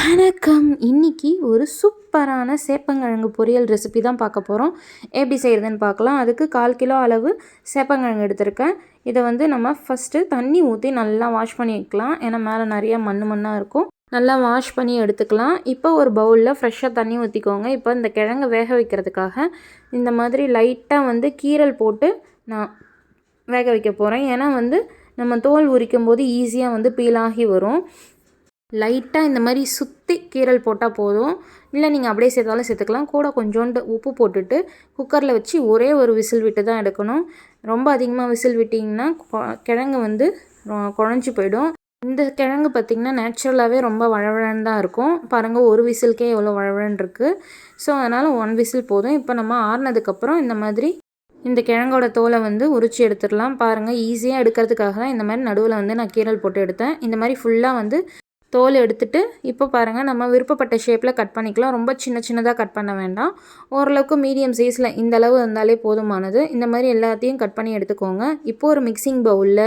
வணக்கம். இன்னைக்கு ஒரு சூப்பரான சேப்பங்கிழங்கு பொரியல் ரெசிபி தான் பார்க்க போகிறோம். எப்படி செய்கிறதுன்னு பார்க்கலாம். அதுக்கு 1/4 கிலோ அளவு சேப்பங்கிழங்கு எடுத்திருக்கேன். இதை வந்து நம்ம ஃபஸ்ட்டு தண்ணி ஊற்றி நல்லா வாஷ் பண்ணி வைக்கலாம். ஏன்னா மேலே நிறையா மண்ணாக இருக்கும். நல்லா வாஷ் பண்ணி எடுத்துக்கலாம். இப்போ ஒரு பவுலில் ஃப்ரெஷ்ஷாக தண்ணி ஊற்றிக்கோங்க. இப்போ இந்த கிழங்கை வேக வைக்கிறதுக்காக இந்த மாதிரி லைட்டாக வந்து கீரல் போட்டு நான் வேக வைக்க போகிறேன். ஏன்னா வந்து நம்ம தோல் உரிக்கும் போது ஈஸியாக வந்து பீலாகி வரும். லைட்டாக இந்த மாதிரி சுற்றி கீரல் போட்டால் போதும். இல்லை நீங்கள் அப்படியே சேர்த்தாலும் சேர்த்துக்கலாம். கூட கொஞ்சோண்டு உப்பு போட்டுட்டு குக்கரில் வச்சு ஒரே ஒரு விசில் விட்டு தான் எடுக்கணும். ரொம்ப அதிகமாக விசில் விட்டிங்கன்னா கிழங்கு வந்து குழஞ்சி போயிடும். இந்த கிழங்கு பார்த்திங்கன்னா நேச்சுரலாகவே ரொம்ப வழவழன்னு தான் இருக்கும். பாருங்கள், ஒரு விசிலுக்கே எவ்வளோ வழவழன்னு இருக்குது. ஸோ அதனால் 1 விசில் போதும். இப்போ நம்ம ஆறுனதுக்கப்புறம் இந்த மாதிரி இந்த கிழங்கோட தோலை வந்து உரித்து எடுத்துடலாம். பாருங்கள், ஈஸியாக எடுக்கிறதுக்காக தான் இந்த மாதிரி நடுவில் வந்து நான் கீரல் போட்டு எடுத்தேன். இந்த மாதிரி ஃபுல்லாக வந்து தோல் எடுத்துட்டு இப்போ பாருங்கள், நம்ம விருப்பப்பட்ட ஷேப்பில் கட் பண்ணிக்கலாம். ரொம்ப சின்னதாக கட் பண்ண வேண்டாம். ஓரளவுக்கு மீடியம் சைஸில் இந்த அளவு இருந்தாலே போதுமானது. இந்த மாதிரி எல்லாத்தையும் கட் பண்ணி எடுத்துக்கோங்க. இப்போது ஒரு மிக்சிங் பவுலில்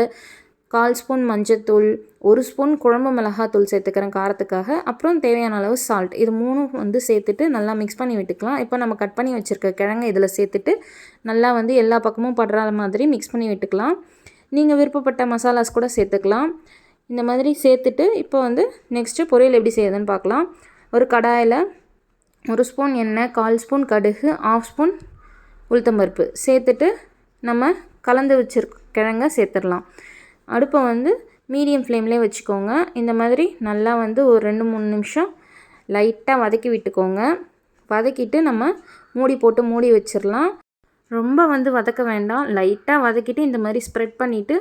1/4 ஸ்பூன் மஞ்சத்தூள், 1 ஸ்பூன் குழம்பு மிளகாத்தூள் சேர்த்துக்கிறேன் காரத்துக்காக. அப்புறம் தேவையான அளவு சால்ட், இது 3 வந்து சேர்த்துட்டு நல்லா மிக்ஸ் பண்ணி விட்டுக்கலாம். இப்போ நம்ம கட் பண்ணி வச்சுருக்க கிழங்கு இதில் சேர்த்துட்டு நல்லா வந்து எல்லா பக்கமும் படுற மாதிரி மிக்ஸ் பண்ணி விட்டுக்கலாம். நீங்கள் விருப்பப்பட்ட மசாலாஸ் கூட சேர்த்துக்கலாம். இந்த மாதிரி சேர்த்துட்டு இப்போ வந்து நெக்ஸ்ட்டு பொரியல் எப்படி செய்யுதுன்னு பார்க்கலாம். ஒரு கடாயில் 1 ஸ்பூன் எண்ணெய், 1/4 ஸ்பூன் கடுகு, 1/2 ஸ்பூன் உளுத்தம்பருப்பு சேர்த்துட்டு நம்ம கலந்து வச்சுருக்க கிழங்க சேர்த்துடலாம். அடுப்பை வந்து மீடியம் ஃப்ளேம்லேயே வச்சுக்கோங்க. இந்த மாதிரி நல்லா வந்து ஒரு 2-3 நிமிஷம் லைட்டாக வதக்கி விட்டுக்கோங்க. வதக்கிட்டு நம்ம மூடி போட்டு மூடி வச்சிடலாம். ரொம்ப வந்து வதக்க வேண்டாம். லைட்டாக வதக்கிட்டு இந்த மாதிரி ஸ்ப்ரெட் பண்ணிவிட்டு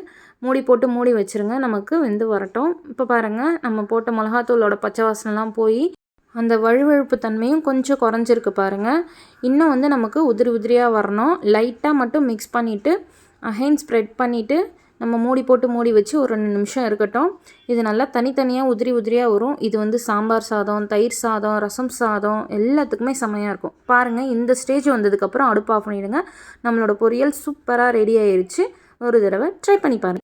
மூடி போட்டு மூடி வச்சுருங்க. நமக்கு வெந்து வரட்டும். இப்போ பாருங்கள், நம்ம போட்ட மிளகாத்தூளோட பச்சை வாசனைலாம் போய் அந்த வழுவழுப்பு தன்மையும் கொஞ்சம் குறைஞ்சிருக்கு பாருங்கள். இன்னும் வந்து நமக்கு உதிரியாக வரணும். லைட்டாக மட்டும் மிக்ஸ் பண்ணிவிட்டு அகைன் ஸ்ப்ரெட் பண்ணிவிட்டு நம்ம மூடி போட்டு மூடி வச்சு ஒரு 2 நிமிஷம் இருக்கட்டும். இது நல்லா தனித்தனியாக உதிரியாக வரும். இது வந்து சாம்பார் சாதம், தயிர் சாதம், ரசம் சாதம் எல்லாத்துக்குமே செம்மையாக இருக்கும். பாருங்கள், இந்த ஸ்டேஜ் வந்ததுக்கப்புறம் அடுப்பு ஆஃப் பண்ணிவிடுங்க. நம்மளோட பொரியல் சூப்பராக ரெடி ஆயிடுச்சு. ஒரு தடவை ட்ரை பண்ணி பாருங்கள்.